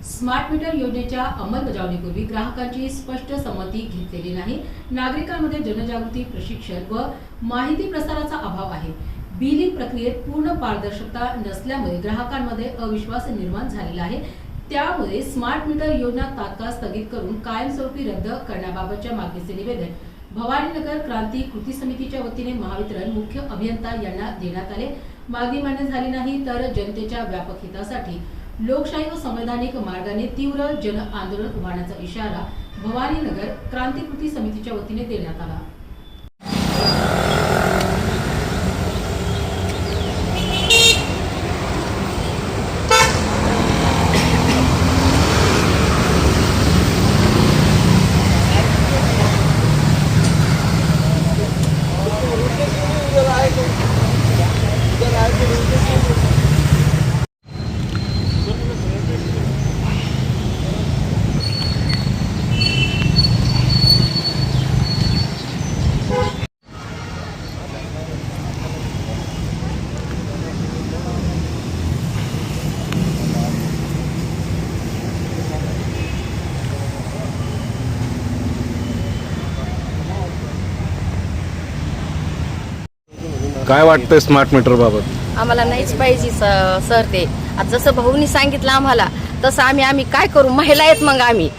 Smart meter योजनेच्या अंमलबजावणीपूर्वी ग्राहकांची स्पष्ट संमती घेतलेली नाही। नागरिकांमध्ये जनजागृती, प्रशिक्षण व माहिती प्रसाराचा अभाव आहे। बिलिंग प्रक्रियेत पूर्ण पारदर्शकता नसल्यामुळे ग्राहकांमध्ये अविश्वास निर्माण झालेला आहे। त्यामुळे स्मार्ट मीटर योजना तात्काळ स्थगित करून कायमस्वरूपी रद्द करण्याबाबतच्या मागणीचे निवेदन भवानीनगर क्रांती कृती समितीच्या वतीने महावितरण मुख्य अभियंता यांना देण्यात आले। मागणी मान्य झाली नाही तर जनतेच्या व्यापक हितासाठी लोकशाही व संवैधानिक मार्गाने तीव्र जन आंदोलन उभारण्याचा इशारा भवानीनगर क्रांती कृती समितीच्या वतीने देण्यात आला। काय वाटतंय स्मार्ट मीटर बाबत? आम्हाला नाहीच पाहिजे सर ते आता जसं भाऊनी सांगितलं आम्हाला तसं आम्ही काय करू? महिला आहेत, मग आम्ही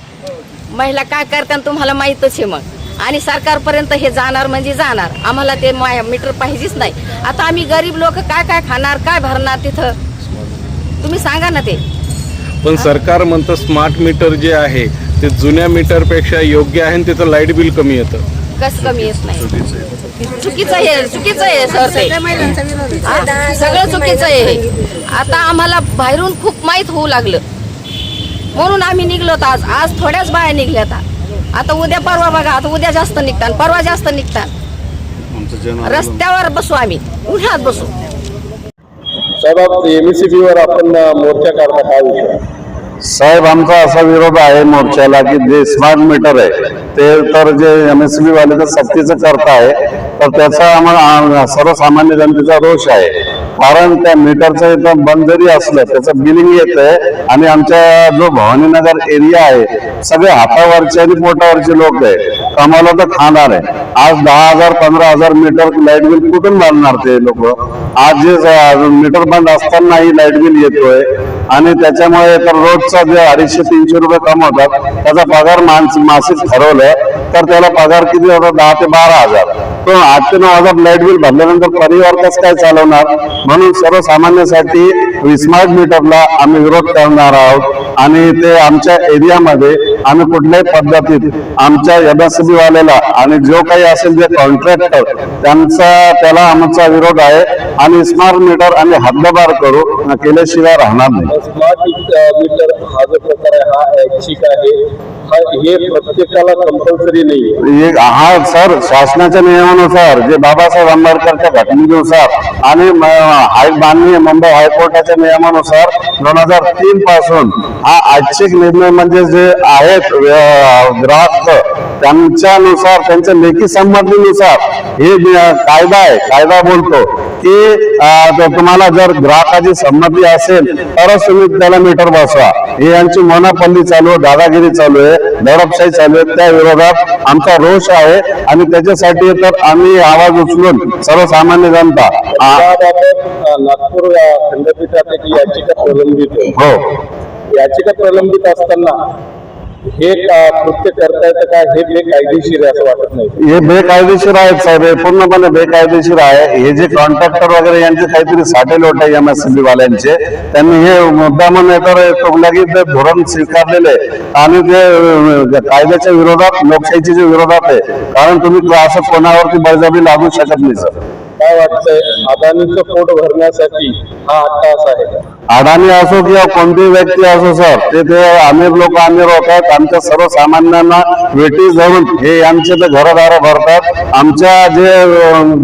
महिला काय करतात तुम्हाला माहीतच आहे। मग आणि सरकारपर्यंत हे जाणार म्हणजे जाणार, आम्हाला ते मीटर पाहिजेच नाही। आता आम्ही गरीब लोक काय खाणार, काय भरणार तिथं, तुम्ही सांगा ना ते। पण सरकार म्हणतं स्मार्ट मीटर जे आहे ते जुन्या मीटरपेक्षा योग्य आहे आणि तिथं लाईट बिल कमी येतं। कसं कमी येत नाही? चुकीचं आहे सर, ते सगळं चुकीचं आहे। आता आम्हाला बाहेरून खूप माहीत होऊ लागलं म्हणून आम्ही निघलो। आज थोड्याच बाया निघल्यात, आता उद्या परवा बघा, आता उद्या जास्त निघतात, परवा जास्त निघतात। रस्त्यावर बसू, आम्ही उन्हात बसू। साहेब, एमएससीबी वर आपण मोर्चा काढता, काय विषय? साहेब, आमचा असा विरोध आहे मोर्चाला की जे स्मार्ट मीटर आहे ते तर जे एमएससीबी वाले तर सक्तीचं करताय, तर त्याचा आम्हाला सर्वसामान्य जनतेचा रोष आहे। कारण त्या मीटरचं इथं बंद जरी असलं त्याचं बिलिंग येतंय आणि आमच्या जो भवानीनगर एरिया आहे सगळे हातावरचे आणि पोटावरचे लोक आहे, कमाला तर खाणार आहे। आज 10,000 15,000 मीटर लाईट बिल कुठून भरणार ते लोक? आज जे मीटर बंद असतानाही लाईट बिल येतोय आणि त्याच्यामुळे तर रोजचा जे 250-300 रुपये कमवतात त्याचा पगार मासिक ठरवलं तर त्याला पगार किती होता? 10 ते 12,000। तो 8 ते 9,000 लाईट बिल भरल्यानंतर परिवार कसं काय चालवणार? म्हणून सर्वसामान्यांसाठी स्मार्ट मीटरला आम्ही विरोध करणार आहोत आणि ते आमच्या एरियामध्ये आम्ही कुठल्याही पद्धतीत आमच्या एमएससीबी वाल्याला आणि जो काही असेल जे कॉन्ट्रॅक्टर त्याला आमचा विरोध आहे आणि स्मार्ट मीटर आणि हद्दपार करू केल्याशिवाय राहणार नाही। स्मार्ट मीटर हा जो प्रकार आहे हा ऐच्छिक आहे, हे प्रत्येकाला कंपल्सरी नाही। हा सर, शासनाच्या नियमानुसार जे बाबासाहेब आंबेडकरच्या घटनेनुसार आणि माननीय मुंबई हायकोर्टाच्या नियमानुसार 2003 पासून हा ऐच्छिक निर्णय म्हणजे जे आहेत ग्राहक त्यांच्यानुसार त्यांच्या लेखी संमतीनुसार हे कायदा आहे। कायदा बोलतो की तुम्हाला जर ग्राहकाची संमती असेल तरच तुम्ही त्याला मीटर बसवा। हे यांची मोनापल्ली चालू आहे, दादागिरी चालू आहे, दडपशाही चालू आहे। त्या विरोधात आमचा रोष आहे आणि त्याच्यासाठी तर आम्ही आवाज उचलून सर्वसामान्य जनता नागपूर खंडपीठात एक याचिका प्रलंबित आहे। हो, याचिका प्रलंबित असताना हे कृत्य करतायत काय हे बेकायदेशीर आहे असं वाटत नाही? हे बेकायदेशीर आहेत साहेब, हे पूर्णपणे बेकायदेशीर आहे। हे जे कॉन्ट्रॅक्टर वगैरे यांचे काहीतरी साठेलोट आहे एमएससीबी वाल्यांचे, त्यांनी हे मुद्दा म्हणून तर लगेच धोरण स्वीकारलेले आणि ते कायद्याच्या विरोधात, लोकशाहीच्या विरोधात आहे। कारण तुम्ही असं कोणावरती बळजबरी लागू शकत नाही सर। काय वाटतंय, अदानीचं पोट भरण्यासाठी हा अट्टाहास आहे का? अडाणी असो किंवा कोणतीही व्यक्ती असो सर, ते अमीर लोक अमीर होतात, आमच्या सर्वसामान्यांना वेठी धरून हे आमचे ते घरदार भरतात, आमच्या जे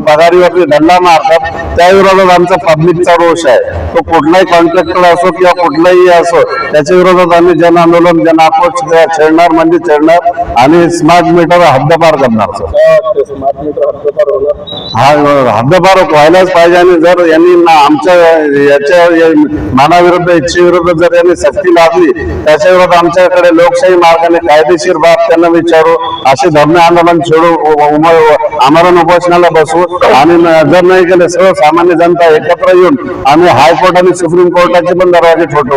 पगारीवरती दंडा मारतात, त्या विरोधात आमचा पब्लिकचा रोष आहे। तो कुठलाही कॉन्ट्रॅक्टर असो किंवा कुठलाही असो त्याच्या विरोधात आम्ही जन आंदोलन, जन आक्रोश छेडणार म्हणजे छेडणार आणि स्मार्ट मीटर हद्दपार करणार सर। स्मार्ट मीटर हद्दपार होणार? हा, हद्दपार व्हायलाच पाहिजे। आणि जर यांनी आमच्या याच्या मनाविरुद्ध इच्छेविरुद्ध जर यांनी सक्ती लादली त्याच्या विरोधात आमच्याकडे लोकशाही मार्गाने कायदेशीर बाब त्यांना विचारू, असे धरणे आंदोलन छेडू, आमरण उपोषणाला बसू आणि जर नाही केले सर्वसामान्य जनता एकत्र येऊन आम्ही हायकोर्ट आणि सुप्रीम कोर्टाचे पण दरवाजे ठोठवू.